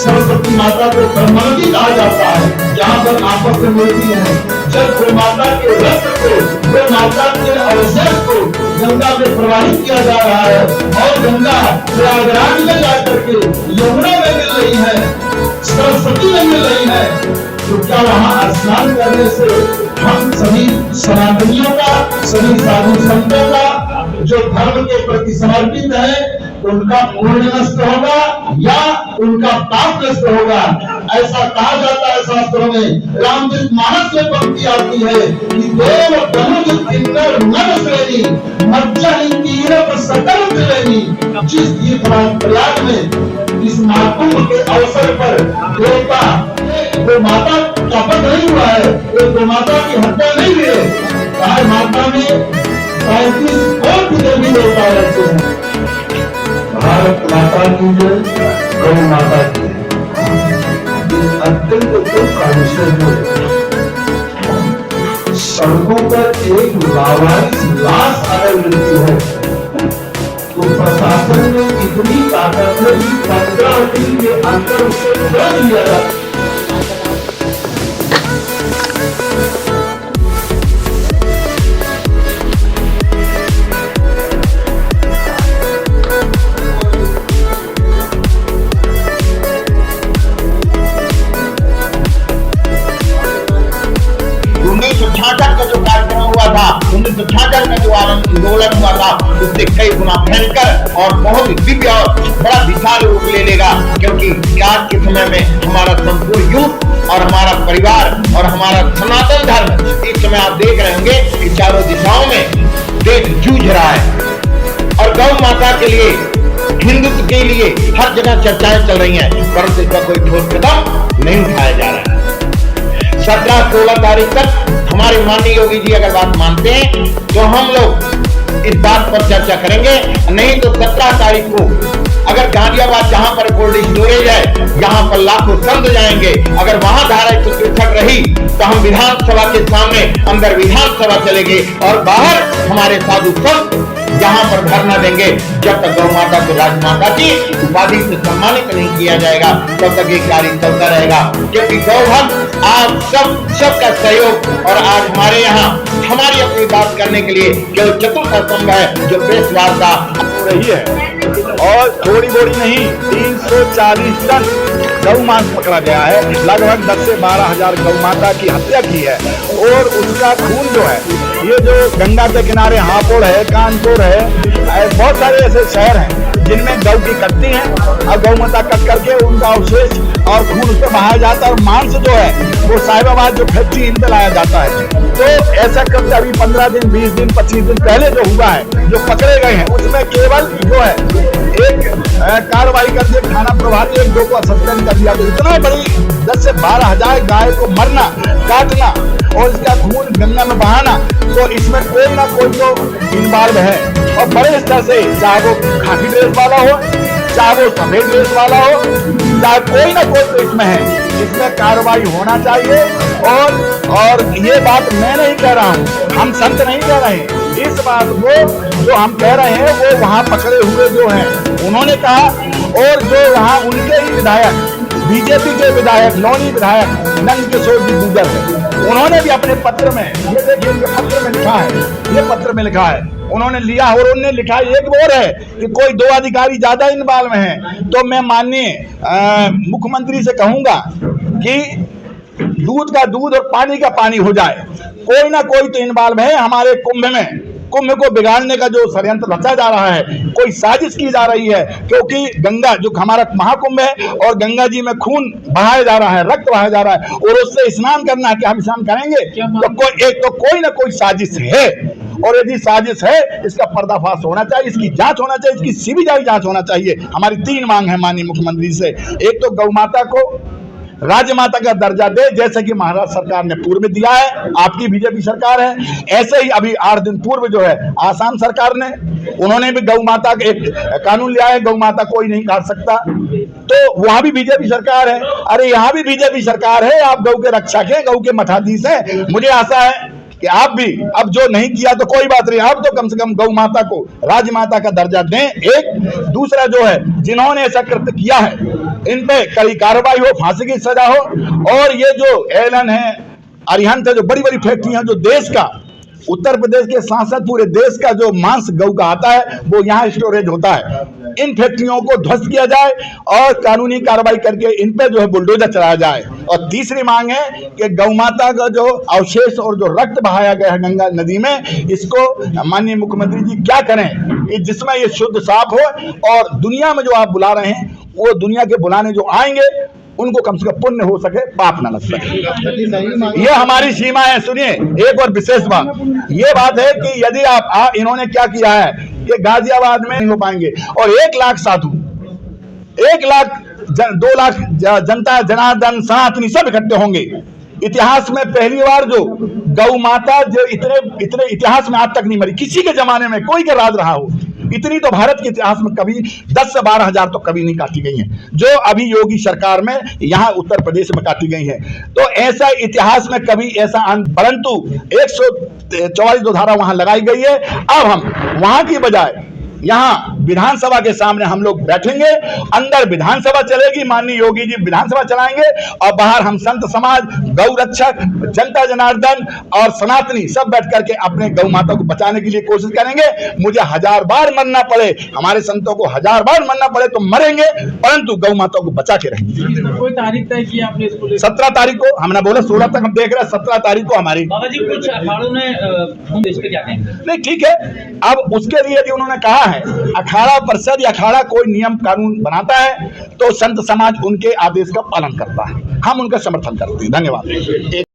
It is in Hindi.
सरस्वती माता को ब्रह्मवती कहा जाता है, यहाँ पर आपस में मिलती है। जब गौ माता के रक्त को, गौ माता के अवशेष को गंगा में प्रवाहित किया जा रहा है और गंगा प्रयागराज में जाकर के यमुना में मिल रही है, सरस्वती में मिल रही है, तो क्या वहाँ स्नान करने से हम सभी सनातनियों का, सभी साधु संतों का जो धर्म के प्रति समर्पित है उनका पुण्य नष्ट होगा या उनका पाप नष्ट होगा? ऐसा कहा जाता है शास्त्रों में। रामचरित मानस में पंक्ति आती है कि देव धनुज किन्नर नर श्रेणी मज्जह सकल त्रिवेणी। जिस प्रयाग में इस महाकुंभ के अवसर पर देवता वो माता का वध नहीं हुआ है, वो माता की हत्या नहीं हुई है। गाय माता में 35 कोटि देवी देवता रहते हैं। भारत माता की जय, गौ माता की अत्यंत दुख का विषय है। सड़कों पर एक लावारिस लाश अगर मिलती है तो प्रशासन ने इतनी ताकत है कि 15 दिन के अंदर उसे दर्ज लिया जाता। का जो कार्यक्रम हुआ था, 1966 का जो आंदोलन हुआ था, उससे कई गुना भयंकर और बहुत दिव्य और बड़ा विशाल रूप ले लेगा, क्योंकि आज के समय में हमारा संपूर्ण युग और हमारा परिवार और हमारा सनातन धर्म इस समय आप देख रहे होंगे कि चारों दिशाओं में देश जूझ रहा है और गौ माता के लिए, हिंदुत्व के लिए हर जगह चर्चाएं चल रही हैं, परंतु इसका कोई ठोस कदम नहीं उठाया जा रहा है। 17-16 तारीख तक हमारे माननीय योगी जी अगर बात मानते हैं तो हम लोग इस बात पर चर्चा करेंगे, नहीं तो 17 तारीख को अगर गाजियाबाद जहां पर कोल्ड स्टोरेज है, जहां पर लाखों संत जाएंगे, अगर वहां धारा 163 रही तो हम विधानसभा के सामने अंदर विधानसभा चलेंगे और बाहर हमारे साधु संत जहां पर धरना देंगे। जब तक गौ माता को राजमाता की उपाधि से सम्मानित नहीं किया जाएगा तब तक ये कार्य चलता रहेगा, क्योंकि गौ भक्त आप सबका सहयोग और आज हमारे यहाँ हमारी अपनी बात करने के लिए केवल चतुर्थ स्तंभ है जो प्रेस वार्ता हो रही है। और थोड़ी बोरी नहीं, 340 टन गौ मांस पकड़ा गया है। लगभग 10 से 12 हजार गौ माता की हत्या की है और उसका खून जो है, ये जो गंगा के किनारे हापुड़ है, कानपुर है, बहुत सारे ऐसे शहर हैं जिनमें गौ की कटती है और गौ माता कट करके उनका अवशेष और खून उस पर बहाया जाता है और मांस जो है वो साहिबाबाद जो फैक्ट्री इन पे लाया जाता है। तो ऐसा करके अभी 15 दिन 20 दिन 25 दिन पहले जो हुआ है, जो पकड़े गए हैं, उसमें केवल जो है एक कार्रवाई करके थाना प्रभारी एक दो को सस्पेंड कर दिया। तो इतना बड़ी 10 से 12 हजार गाय को मरना, काटना और इसका खून गंगा में बहाना, तो इसमें कोई ना कोई तो इन्वॉल्व है और बड़े स्तर से, चाहे वो खाकी ड्रेस वाला हो, चाहे वो सफेद ड्रेस वाला हो, चाहे कोई ना कोई तो इसमें है। इसमें कार्रवाई होना चाहिए और ये बात मैं नहीं कह रहा हूँ, हम संत नहीं कह रहे हैं। इस बात को जो हम कह रहे हैं वो वहाँ पकड़े हुए जो हैं उन्होंने कहा, और जो वहाँ उनके ही विधायक, बीजेपी के विधायक, लौनी विधायक नंद किशोर जी गुजर है, उन्होंने भी अपने पत्र में, ये देखिए पत्र में लिखा है, ये पत्र में लिखा है, उन्होंने लिया और उन्होंने लिखा एक और है कि कोई 2 अधिकारी ज्यादा इन्वॉल्व में हैं। तो मैं माननीय मुख्यमंत्री से कहूंगा कि दूध का दूध और पानी का पानी हो जाए, कोई ना कोई तो इन्वॉल्व है हमारे कुंभ में। कुंभ को बिगाड़ने का जो षड्यंत्र रचा जा रहा है, कोई साजिश की जा रही है, क्योंकि गंगा जो हमारा महाकुंभ है और गंगा जी में खून बहाया जा रहा है, रक्त बहाया जा रहा है और उससे स्नान करना है। क्या हम स्नान करेंगे? तो कोई ना कोई साजिश है, और यदि साजिश है इसका पर्दाफाश होना चाहिए, इसकी जांच होना चाहिए, इसकी सीबीआई जांच होना चाहिए। हमारी 3 मांग है माननीय मुख्यमंत्री से। एक तो गौ माता को राजमाता का दर्जा दे, जैसे कि महाराष्ट्र सरकार ने पूर्व में दिया है, आपकी बीजेपी सरकार है। ऐसे ही अभी 8 दिन पूर्व जो है आसाम सरकार ने, उन्होंने भी गौ माता का एक कानून लिया है, गौ माता कोई नहीं काट सकता, तो वहां भी बीजेपी सरकार है। अरे यहाँ भी बीजेपी सरकार है, आप गौ के रक्षक हैं, गौ के मठाधीश हैं। मुझे आशा है कि आप भी, अब जो नहीं किया तो कोई बात नहीं, आप तो कम से कम गौ माता को राजमाता का दर्जा दें। एक दूसरा जो है, जिन्होंने ऐसा कृत्य किया है इन पे कड़ी कार्रवाई हो, फांसी की सजा हो। और ये जो एलन है, अरिहंत है, जो बड़ी बड़ी फैक्ट्रियां जो देश का, उत्तर प्रदेश के साथ साथ पूरे देश का जो मांस गौ का आता है वो यहाँ स्टोरेज होता है, इन फैक्ट्रियों को ध्वस्त किया जाए और कानूनी कार्रवाई करके इन पे जो है बुलडोजर चलाया जाए। और तीसरी मांग है कि गौ माता का जो अवशेष और जो रक्त बहाया गया है गंगा नदी में, इसको माननीय मुख्यमंत्री जी क्या करें कि जिसमें ये शुद्ध साफ हो, और दुनिया में जो आप बुला रहे हैं वो दुनिया के बुलाने जो आएंगे उनको कम से कम पुण्य हो सके, पाप ना लग सके। ये हमारी सीमा है। सुनिए एक और विशेष बात, ये बात है कि यदि आप इन्होंने क्या किया है कि गाजियाबाद में नहीं हो पाएंगे, और 1 लाख साधु, 1 लाख 2 लाख जनता, जनार्दन, सनातनी सब इकट्ठे होंगे। इतिहास में पहली बार जो गौ माता जो इतने इतिहास में आज तक नहीं मरी, किसी के जमाने में कोई का राज रहा हो, इतनी तो भारत के इतिहास में कभी 10 से 12 हजार तो कभी नहीं काटी गई हैं, जो अभी योगी सरकार में यहाँ उत्तर प्रदेश में काटी गई हैं। तो ऐसा इतिहास में कभी ऐसा, परंतु 144 धारा वहां लगाई गई है। अब हम वहां की बजाय यहाँ विधानसभा के सामने हम लोग बैठेंगे, अंदर विधानसभा चलेगी, माननीय योगी जी विधानसभा चलाएंगे और बाहर हम संत समाज, गौ रक्षक, जनता जनार्दन और सनातनी सब बैठ करके अपने गौ माता को बचाने के लिए कोशिश करेंगे। मुझे 1000 बार मरना पड़े, हमारे संतों को 1000 बार मरना पड़े तो मरेंगे, परंतु गौ माता को बचा के रहेंगे। कोई तारीख तय की आपने इसको? 17 तारीख को, हमने बोला 16 तक हम देख रहे हैं, 17 तारीख को हमारी। बाबा जी कुछ अखाड़ों ने इस पे क्या कहेंगे? नहीं ठीक है, अब उसके लिए यदि उन्होंने कहा है अखाड़ा परिषद या अखाड़ा कोई नियम कानून बनाता है तो संत समाज उनके आदेश का पालन करता है, हम उनका समर्थन करते हैं। धन्यवाद।